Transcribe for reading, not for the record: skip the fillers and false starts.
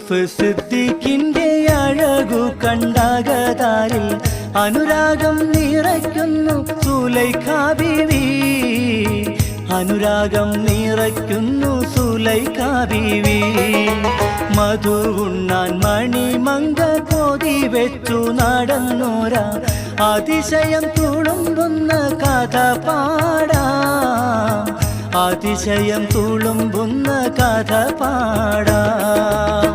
യൂസുഫ് സിദ്ദീഖിന്റെ അഴകു കണ്ടാകതാരിൽ അനുരാഗം നിറയ്ക്കുന്നു സുലൈഖ ബീവി. അനുരാഗം നിറയ്ക്കുന്നു സുലൈഖ ബീവി. മധു ഉണ്ണാൻ മണിമങ്ക കൊതി വെച്ചു നടന്നോരാ അതിശയം തുളുമ്പുന്ന കഥ പാടാം. അതിശയം തുളുമ്പുന്ന കഥ പാടാം.